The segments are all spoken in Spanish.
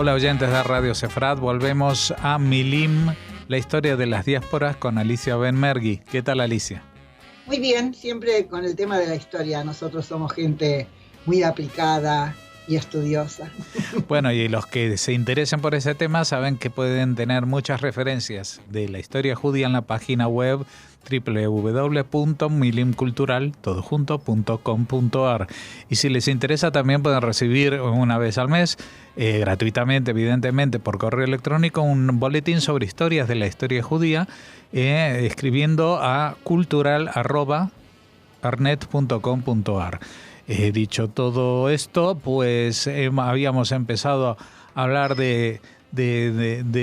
Hola oyentes de Radio Sefrat, volvemos a Milim, la historia de las diásporas con Alicia Benmergui. ¿Qué tal, Alicia? Muy bien, siempre con el tema de la historia. Nosotros somos gente muy aplicada y estudiosa. Bueno, y los que se interesen por ese tema saben que pueden tener muchas referencias de la historia judía en la página web www.milimcultural.com.ar. Y si les interesa también pueden recibir una vez al mes, gratuitamente, evidentemente, por correo electrónico, un boletín sobre historias de la historia judía, escribiendo a cultural@arnet.com.ar. Dicho todo esto, pues habíamos empezado a hablar de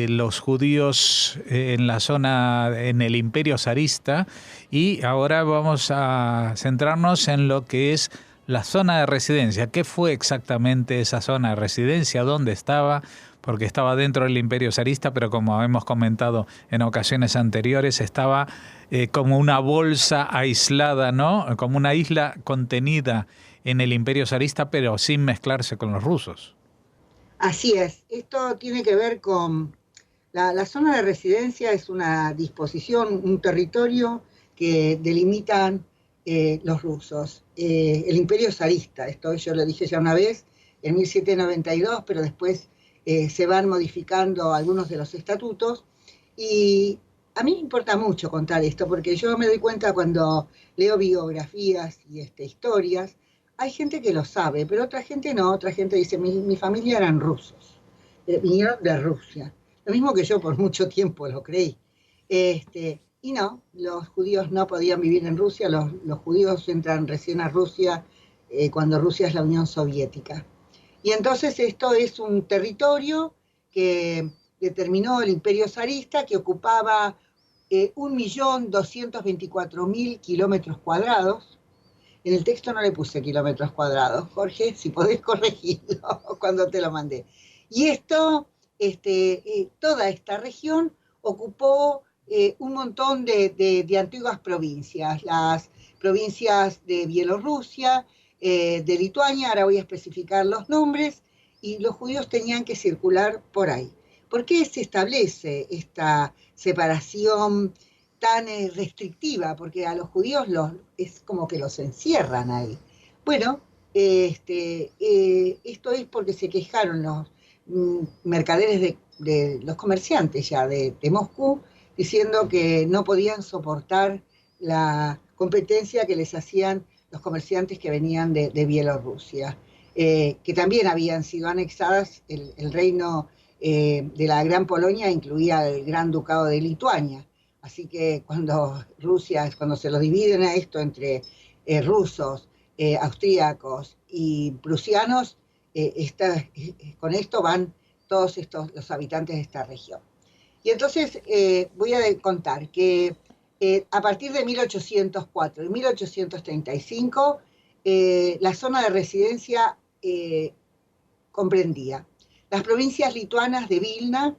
los judíos en la zona, en el Imperio Zarista, y ahora vamos a centrarnos en lo que es la zona de residencia. ¿Qué fue exactamente esa zona de residencia? ¿Dónde estaba? Porque estaba dentro del Imperio Zarista, pero como hemos comentado en ocasiones anteriores, estaba como una bolsa aislada, ¿no? Como una isla contenida en el Imperio Zarista, pero sin mezclarse con los rusos. Así es. Esto tiene que ver con la zona de residencia. Es una disposición, un territorio que delimitan los rusos. El Imperio Zarista, esto yo lo dije ya una vez, en 1792, pero después se van modificando algunos de los estatutos. Y a mí me importa mucho contar esto, porque yo me doy cuenta cuando leo biografías y historias. Hay gente que lo sabe, pero otra gente no. Otra gente dice, mi familia eran rusos, vinieron de Rusia. Lo mismo que yo por mucho tiempo lo creí. Y no, los judíos no podían vivir en Rusia. Los judíos entran recién a Rusia cuando Rusia es la Unión Soviética. Y entonces esto es un territorio que determinó el Imperio Zarista, que ocupaba 1.224.000 kilómetros cuadrados. En el texto no le puse kilómetros cuadrados, Jorge, si podés corregirlo cuando te lo mandé. Y esto, toda esta región ocupó un montón de antiguas provincias, las provincias de Bielorrusia, de Lituania, ahora voy a especificar los nombres, y los judíos tenían que circular por ahí. ¿Por qué se establece esta separación tan restrictiva? Porque a los judíos es como que los encierran ahí. Bueno, esto es porque se quejaron los mercaderes de los comerciantes ya de Moscú, diciendo que no podían soportar la competencia que les hacían los comerciantes que venían de Bielorrusia, que también habían sido anexadas. El reino de la Gran Polonia incluía el Gran Ducado de Lituania. Así que cuando se lo dividen a esto entre rusos, austríacos y prusianos, con esto van todos los habitantes de esta región. Y entonces voy a contar que a partir de 1804 y 1835, la zona de residencia comprendía las provincias lituanas de Vilna,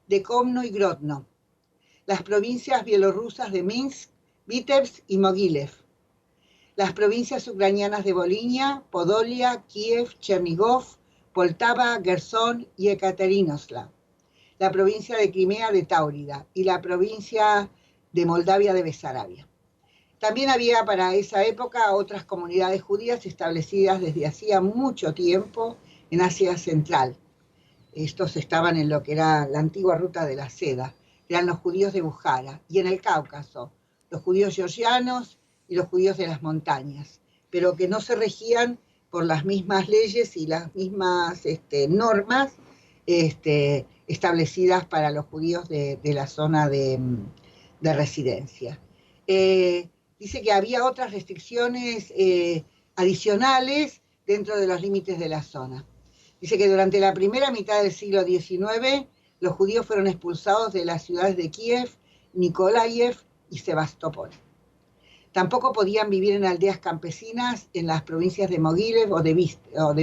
de Komno y Grodno, las provincias bielorrusas de Minsk, Vitebsk y Mogilev, las provincias ucranianas de Volinia, Podolia, Kiev, Chernigov, Poltava, Gerson y Ekaterinoslav, la provincia de Crimea de Táurida y la provincia de Moldavia de Besarabia. También había para esa época otras comunidades judías establecidas desde hacía mucho tiempo en Asia Central. Estos estaban en lo que era la antigua ruta de la seda. Eran los judíos de Bujara, y en el Cáucaso, los judíos georgianos y los judíos de las montañas, pero que no se regían por las mismas leyes y las mismas normas establecidas para los judíos de la zona de residencia. Dice que había otras restricciones adicionales dentro de los límites de la zona. Dice que durante la primera mitad del siglo XIX, los judíos fueron expulsados de las ciudades de Kiev, Nikolaev y Sebastopol. Tampoco podían vivir en aldeas campesinas en las provincias de Mogilev o de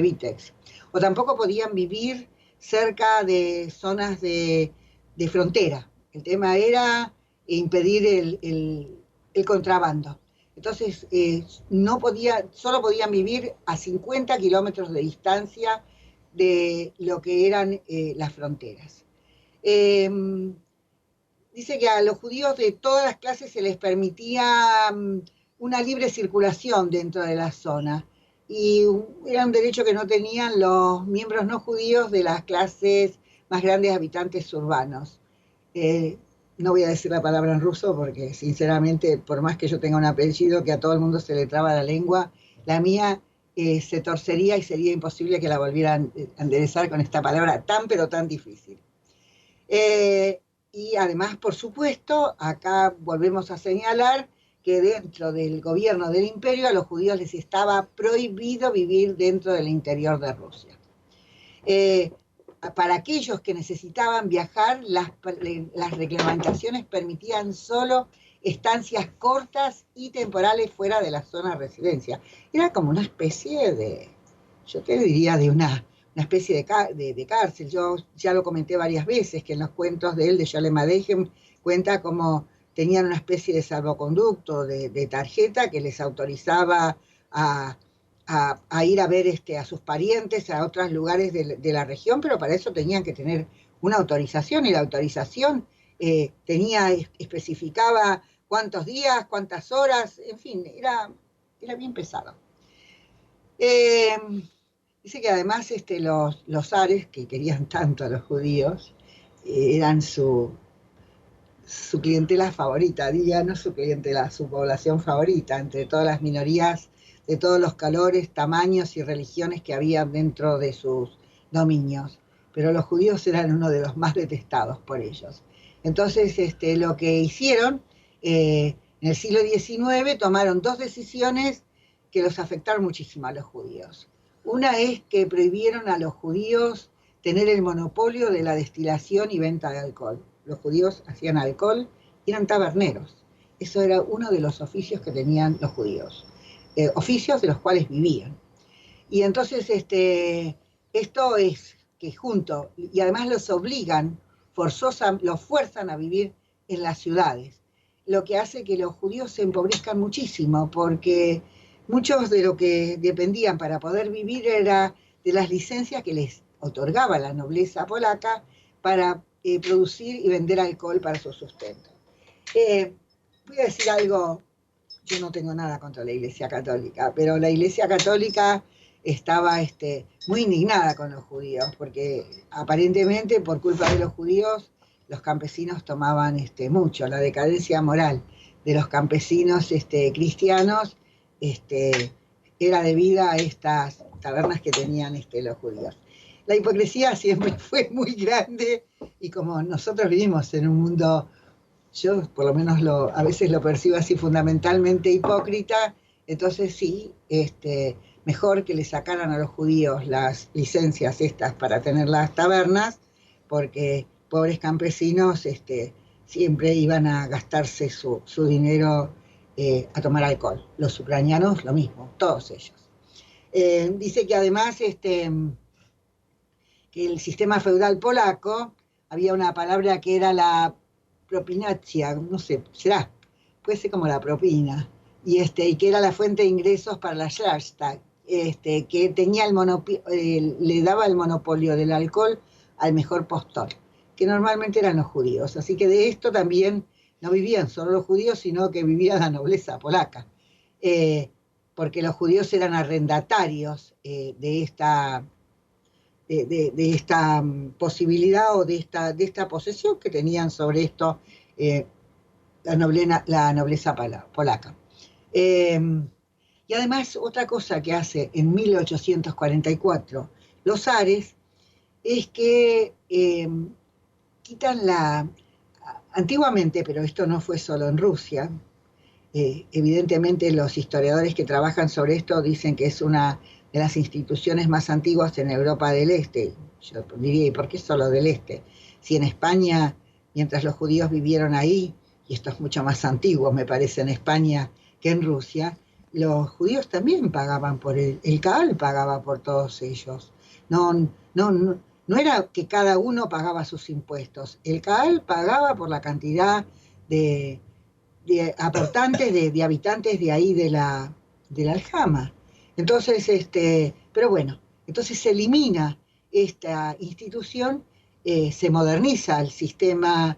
Vitebsk. O tampoco podían vivir cerca de zonas de frontera. El tema era impedir el contrabando. Entonces, solo podían vivir a 50 kilómetros de distancia de lo que eran las fronteras. Dice que a los judíos de todas las clases se les permitía una libre circulación dentro de la zona, y era un derecho que no tenían los miembros no judíos de las clases más grandes habitantes urbanos. No voy a decir la palabra en ruso porque sinceramente, por más que yo tenga un apellido que a todo el mundo se le traba la lengua, la mía se torcería y sería imposible que la volvieran a enderezar con esta palabra tan pero tan difícil. Y además, por supuesto, acá volvemos a señalar que dentro del gobierno del imperio a los judíos les estaba prohibido vivir dentro del interior de Rusia. Para aquellos que necesitaban viajar, las reglamentaciones permitían solo estancias cortas y temporales fuera de la zona de residencia. Era como una especie de, yo te diría, de una especie de cárcel. Yo ya lo comenté varias veces, que en los cuentos de él, de Sholem Aleichem, cuenta cómo tenían una especie de salvoconducto, de tarjeta que les autorizaba a ir a ver a sus parientes a otros lugares de la región, pero para eso tenían que tener una autorización, y la autorización especificaba cuántos días, cuántas horas, en fin, era bien pesado. Dice que además los zares, que querían tanto a los judíos, eran su clientela favorita, no su clientela, su población favorita, entre todas las minorías de todos los colores, tamaños y religiones que había dentro de sus dominios. Pero los judíos eran uno de los más detestados por ellos. Entonces, lo que hicieron, en el siglo XIX, tomaron dos decisiones que los afectaron muchísimo a los judíos. Una es que prohibieron a los judíos tener el monopolio de la destilación y venta de alcohol. Los judíos hacían alcohol y eran taberneros. Eso era uno de los oficios que tenían los judíos. Oficios de los cuales vivían. Y entonces esto es que junto, y además los obligan, los fuerzan a vivir en las ciudades, lo que hace que los judíos se empobrezcan muchísimo, porque muchos de lo que dependían para poder vivir era de las licencias que les otorgaba la nobleza polaca para producir y vender alcohol para su sustento. Voy a decir algo. Yo no tengo nada contra la Iglesia Católica, pero la Iglesia Católica estaba muy indignada con los judíos, porque aparentemente por culpa de los judíos los campesinos tomaban mucho. La decadencia moral de los campesinos cristianos era debida a estas tabernas que tenían los judíos. La hipocresía siempre fue muy grande, y como nosotros vivimos en un mundo, yo por lo menos a veces lo percibo así, fundamentalmente hipócrita, entonces sí, mejor que le sacaran a los judíos las licencias estas para tener las tabernas, porque pobres campesinos siempre iban a gastarse su dinero a tomar alcohol. Los ucranianos lo mismo, todos ellos. Dice que además que el sistema feudal polaco, había una palabra que era la propinacia, no sé, puede ser como la propina, y que era la fuente de ingresos para la Shrasta, que tenía le daba el monopolio del alcohol al mejor postor, que normalmente eran los judíos. Así que de esto también no vivían solo los judíos, sino que vivía la nobleza polaca, porque los judíos eran arrendatarios de esta posibilidad o de esta posesión que tenían sobre esto la nobleza polaca. Y además, otra cosa que hace en 1844 los zares es que quitan antiguamente, pero esto no fue solo en Rusia, evidentemente los historiadores que trabajan sobre esto dicen que es una de las instituciones más antiguas en Europa del Este. Yo diría, ¿y por qué solo del Este? Si en España, mientras los judíos vivieron ahí, y esto es mucho más antiguo, me parece, en España que en Rusia, los judíos también pagaban por el Kaal pagaba por todos ellos. No era que cada uno pagaba sus impuestos. El Kaal pagaba por la cantidad de aportantes, de habitantes de ahí de la aljama. Entonces, pero bueno, entonces se elimina esta institución se moderniza el sistema,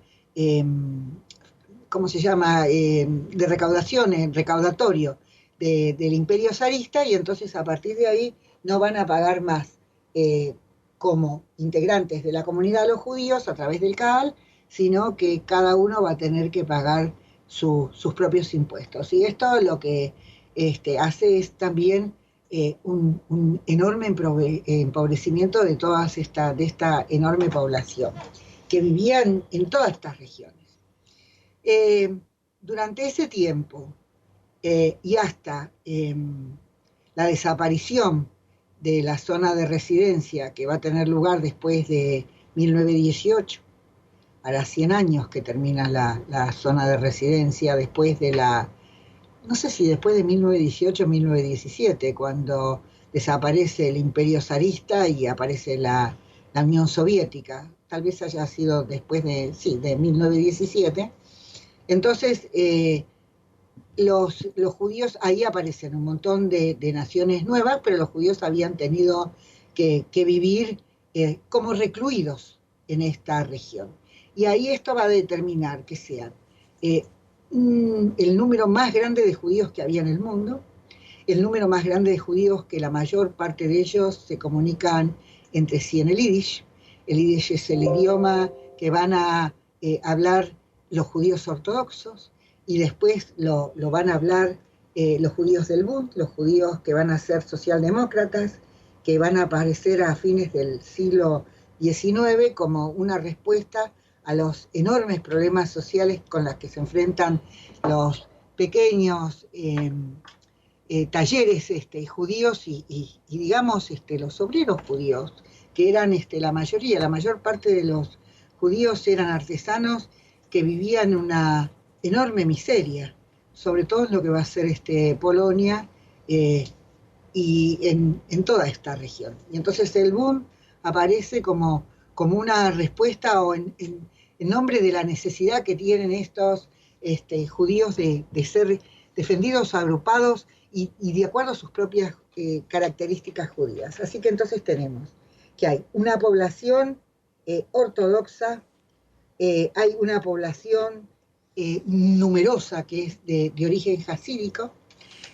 ¿cómo se llama?, de recaudación, recaudatorio del Imperio zarista, y entonces a partir de ahí no van a pagar más como integrantes de la comunidad los judíos a través del Kahal, sino que cada uno va a tener que pagar sus propios impuestos. Y esto lo que hace es también un enorme empobrecimiento de esta enorme población que vivían en todas estas regiones. Durante ese tiempo y hasta la desaparición de la zona de residencia que va a tener lugar después de 1918, hará 100 años que termina la zona de residencia después de no sé si después de 1918 o 1917, cuando desaparece el Imperio zarista y aparece la Unión Soviética, tal vez haya sido después de 1917. Entonces, los judíos, ahí aparecen un montón de naciones nuevas, pero los judíos habían tenido que vivir como recluidos en esta región. Y ahí esto va a determinar que sean el número más grande de judíos que había en el mundo, el número más grande de judíos que la mayor parte de ellos se comunican entre sí en el Yiddish. El Yiddish es el idioma que van a hablar los judíos ortodoxos, y después lo van a hablar los judíos del Bund, los judíos que van a ser socialdemócratas, que van a aparecer a fines del siglo XIX como una respuesta a los enormes problemas sociales con los que se enfrentan los pequeños talleres judíos y digamos, los obreros judíos, que eran la mayor parte de los judíos eran artesanos que vivían una enorme miseria, sobre todo en lo que va a ser Polonia y en toda esta región. Y entonces el Bund aparece como una respuesta o en nombre de la necesidad que tienen estos judíos de ser defendidos, agrupados y de acuerdo a sus propias características judías. Así que entonces tenemos que hay una población ortodoxa, hay una población numerosa que es de origen jasídico.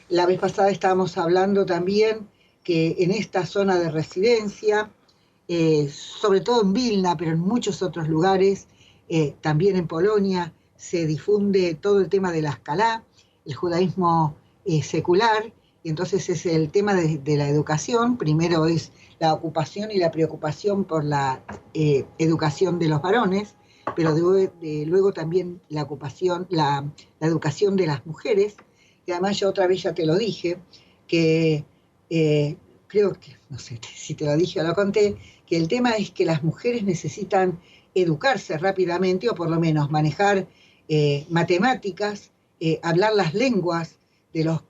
La vez pasada estábamos hablando también que en esta zona de residencia, sobre todo en Vilna, pero en muchos otros lugares, también en Polonia, se difunde todo el tema de la Ascalá, el judaísmo secular, y entonces es el tema de la educación. Primero es la ocupación y la preocupación por la educación de los varones, pero luego también la ocupación, la educación de las mujeres. Y además yo otra vez ya te lo dije, que creo que, no sé si te lo dije o lo conté, que el tema es que las mujeres necesitan educarse rápidamente, o por lo menos manejar matemáticas, hablar las lenguas de los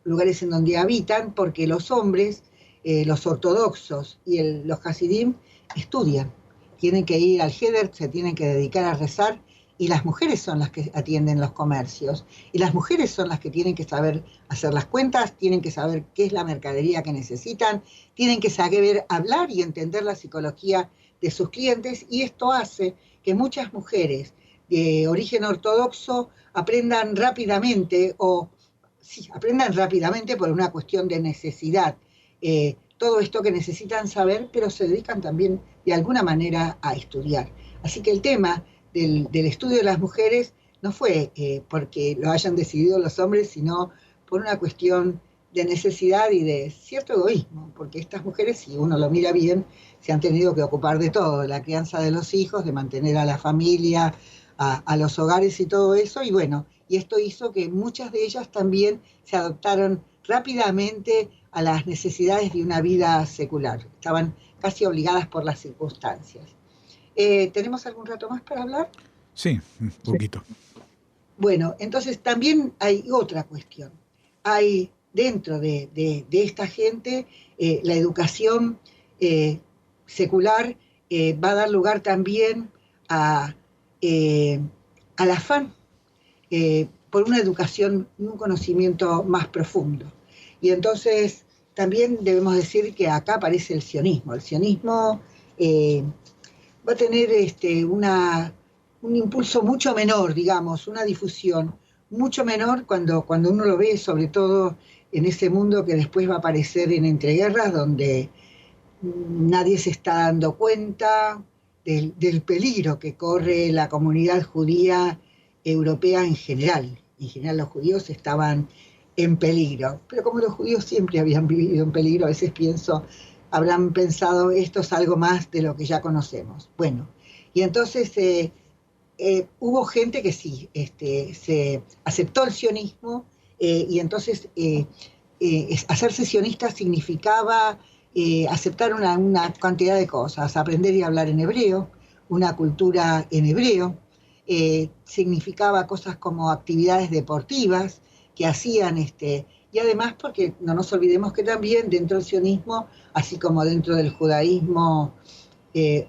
lugares en donde habitan, porque los hombres, los ortodoxos y los hasidim estudian, tienen que ir al Heder, se tienen que dedicar a rezar, y las mujeres son las que atienden los comercios, y las mujeres son las que tienen que saber hacer las cuentas, tienen que saber qué es la mercadería que necesitan, tienen que saber hablar y entender la psicología de sus clientes, y esto hace que muchas mujeres de origen ortodoxo aprendan rápidamente por una cuestión de necesidad, todo esto que necesitan saber, pero se dedican también de alguna manera a estudiar. Así que el tema del estudio de las mujeres no fue porque lo hayan decidido los hombres, sino por una cuestión de necesidad y de cierto egoísmo, porque estas mujeres, si uno lo mira bien, se han tenido que ocupar de todo, de la crianza de los hijos, de mantener a la familia, a los hogares y todo eso, y bueno, y esto hizo que muchas de ellas también se adaptaron rápidamente a las necesidades de una vida secular. Estaban casi obligadas por las circunstancias. ¿Tenemos algún rato más para hablar? Sí, un poquito. Bueno, entonces también hay otra cuestión. Hay dentro de esta gente la educación secular va a dar lugar también al afán por una educación y un conocimiento más profundo. Y entonces también debemos decir que acá aparece el sionismo. El sionismo va a tener un impulso mucho menor, digamos, una difusión mucho menor cuando uno lo ve, sobre todo en ese mundo que después va a aparecer en entreguerras, donde nadie se está dando cuenta del peligro que corre la comunidad judía europea en general. En general los judíos estaban en peligro, pero como los judíos siempre habían vivido en peligro, a veces pienso, habrán pensado, esto es algo más de lo que ya conocemos. Bueno, y entonces hubo gente que sí, se aceptó el sionismo, y entonces hacerse sionista significaba aceptar una cantidad de cosas, aprender y hablar en hebreo, una cultura en hebreo, significaba cosas como actividades deportivas que hacían, y además porque no nos olvidemos que también dentro del sionismo, así como dentro del judaísmo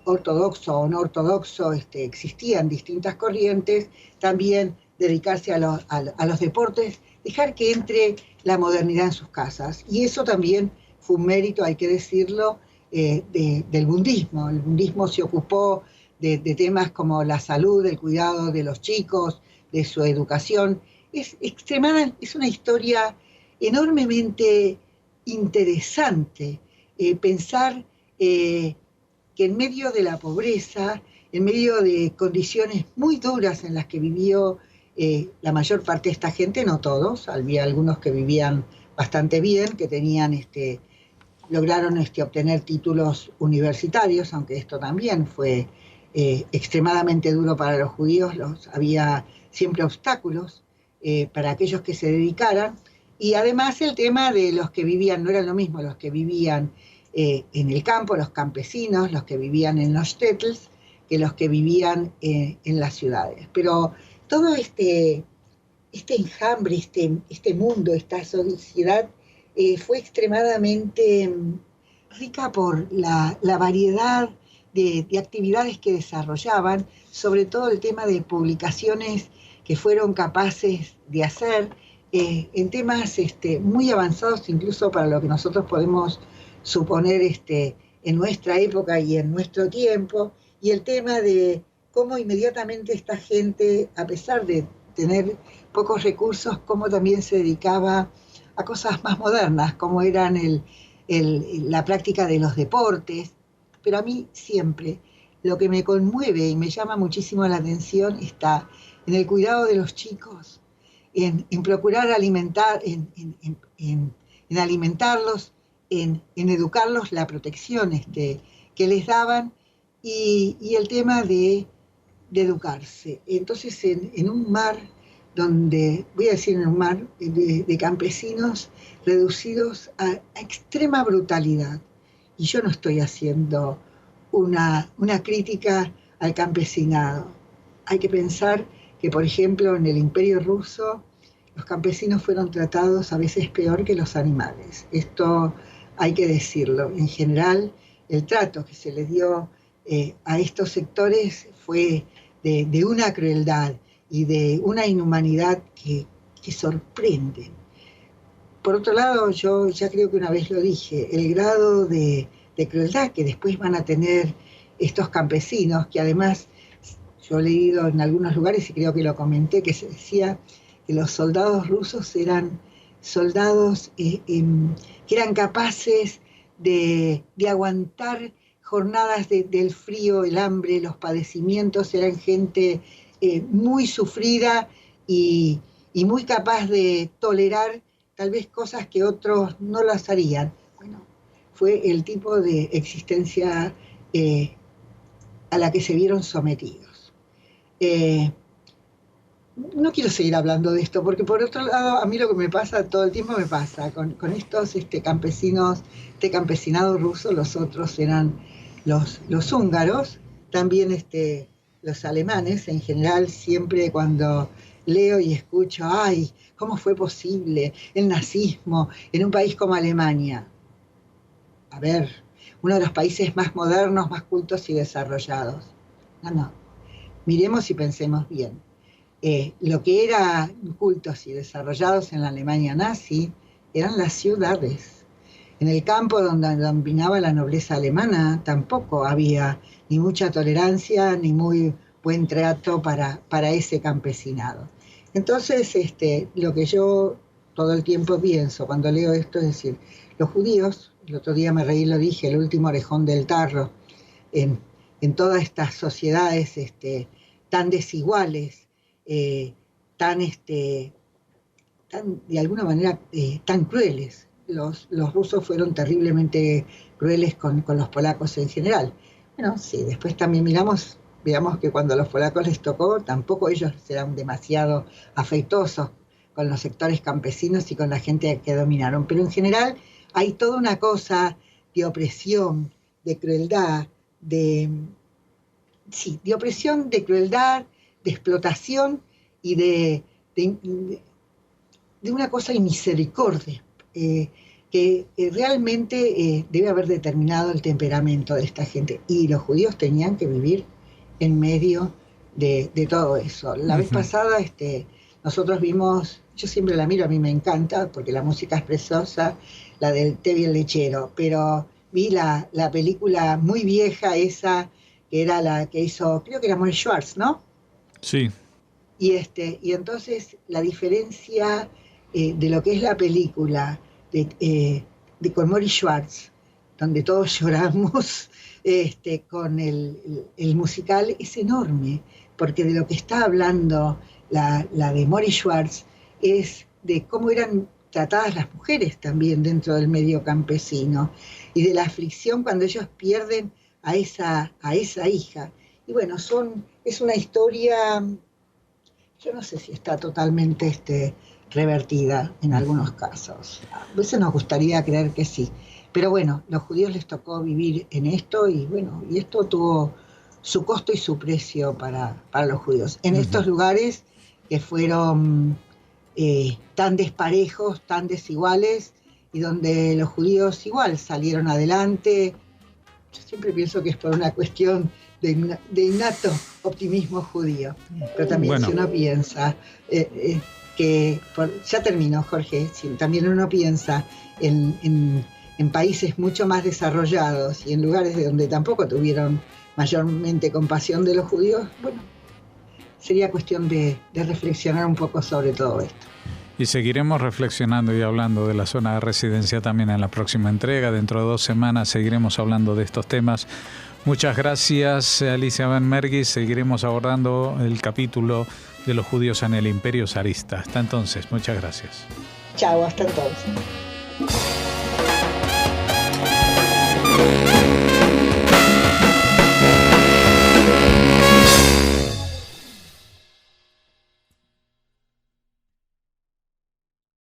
ortodoxo o no ortodoxo, existían distintas corrientes, también dedicarse a los deportes, dejar que entre la modernidad en sus casas. Y eso también fue un mérito, hay que decirlo, del budismo. El budismo se ocupó de temas como la salud, el cuidado de los chicos, de su educación. Es una historia enormemente interesante, pensar que en medio de la pobreza, en medio de condiciones muy duras en las que vivió la mayor parte de esta gente, no todos, había algunos que vivían bastante bien, que tenían lograron obtener títulos universitarios, aunque esto también fue extremadamente duro para los judíos, había siempre obstáculos para aquellos que se dedicaran, y además el tema de los que vivían, no era lo mismo los que vivían en el campo, los campesinos, los que vivían en los shtetls, que los que vivían en las ciudades. Pero todo este enjambre, este mundo, esta sociedad, fue extremadamente rica por la variedad de actividades que desarrollaban, sobre todo el tema de publicaciones que fueron capaces de hacer en temas muy avanzados, incluso para lo que nosotros podemos suponer en nuestra época y en nuestro tiempo, y el tema de cómo inmediatamente esta gente, a pesar de tener pocos recursos, cómo también se dedicaba a cosas más modernas, como eran la práctica de los deportes. Pero a mí siempre lo que me conmueve y me llama muchísimo la atención está en el cuidado de los chicos, en procurar alimentar, en alimentarlos, en educarlos, la protección que les daban, y el tema de educarse. Entonces, en un mar donde, voy a decir en un mar de campesinos reducidos a extrema brutalidad. Y yo no estoy haciendo una crítica al campesinado. Hay que pensar que, por ejemplo, en el Imperio Ruso, los campesinos fueron tratados a veces peor que los animales. Esto hay que decirlo. En general, el trato que se les dio a estos sectores fue de una crueldad y de una inhumanidad que sorprenden. Por otro lado, yo ya creo que una vez lo dije, el grado de crueldad que después van a tener estos campesinos, que además yo he leído en algunos lugares y creo que lo comenté, que se decía que los soldados rusos eran soldados que eran capaces de aguantar jornadas del frío, el hambre, los padecimientos, eran gente muy sufrida y muy capaz de tolerar tal vez cosas que otros no las harían. Bueno, fue el tipo de existencia a la que se vieron sometidos. No quiero seguir hablando de esto, porque por otro lado, a mí lo que me pasa, todo el tiempo me pasa, con estos campesinos, campesinado ruso, los otros eran los húngaros, también los alemanes. En general, siempre cuando leo y escucho, ay, ¿cómo fue posible el nazismo en un país como Alemania? A ver, uno de los países más modernos, más cultos y desarrollados. No, miremos y pensemos bien. Lo que eran cultos y desarrollados en la Alemania nazi eran las ciudades. En el campo donde dominaba la nobleza alemana tampoco había ni mucha tolerancia ni muy buen trato para ese campesinado. Entonces, lo que yo todo el tiempo pienso cuando leo esto es decir, los judíos, el otro día me reí, lo dije, el último orejón del tarro, en todas estas sociedades tan desiguales, tan de alguna manera tan crueles. Los rusos fueron terriblemente crueles con los polacos en general. Bueno, sí, después también veamos que cuando a los polacos les tocó, tampoco ellos eran demasiado afectuosos con los sectores campesinos y con la gente que dominaron. Pero en general hay toda una cosa de opresión, de crueldad, de opresión, de crueldad, de explotación y de una cosa de misericordia que realmente debe haber determinado el temperamento de esta gente. Y los judíos tenían que vivir en medio de todo eso. La vez pasada nosotros vimos, yo siempre la miro, a mí me encanta, porque la música es preciosa, la del Tevi el lechero, pero vi la película muy vieja esa, que era la que hizo, creo que era Maurice Schwartz, ¿no? Sí. Y entonces la diferencia de lo que es la película con Maurice Schwartz, donde todos lloramos, con el musical es enorme, porque de lo que está hablando la de Maurice Schwartz es de cómo eran tratadas las mujeres también dentro del medio campesino y de la aflicción cuando ellos pierden a esa hija. Y bueno, es una historia, yo no sé si está totalmente revertida en algunos casos. A veces nos gustaría creer que sí. Pero bueno, los judíos les tocó vivir en esto y bueno, y esto tuvo su costo y su precio para los judíos. En estos lugares que fueron tan desparejos, tan desiguales y donde los judíos igual salieron adelante. Yo siempre pienso que es por una cuestión de innato optimismo judío. Pero también si uno piensa ya terminó, Jorge, si también uno piensa en países mucho más desarrollados y en lugares de donde tampoco tuvieron mayormente compasión de los judíos, bueno, sería cuestión de reflexionar un poco sobre todo esto. Y seguiremos reflexionando y hablando de la zona de residencia también en la próxima entrega. Dentro de 2 semanas seguiremos hablando de estos temas. Muchas gracias, Alicia Van Mergis. Seguiremos abordando el capítulo de los judíos en el Imperio zarista. Hasta entonces, muchas gracias. Chao, hasta entonces.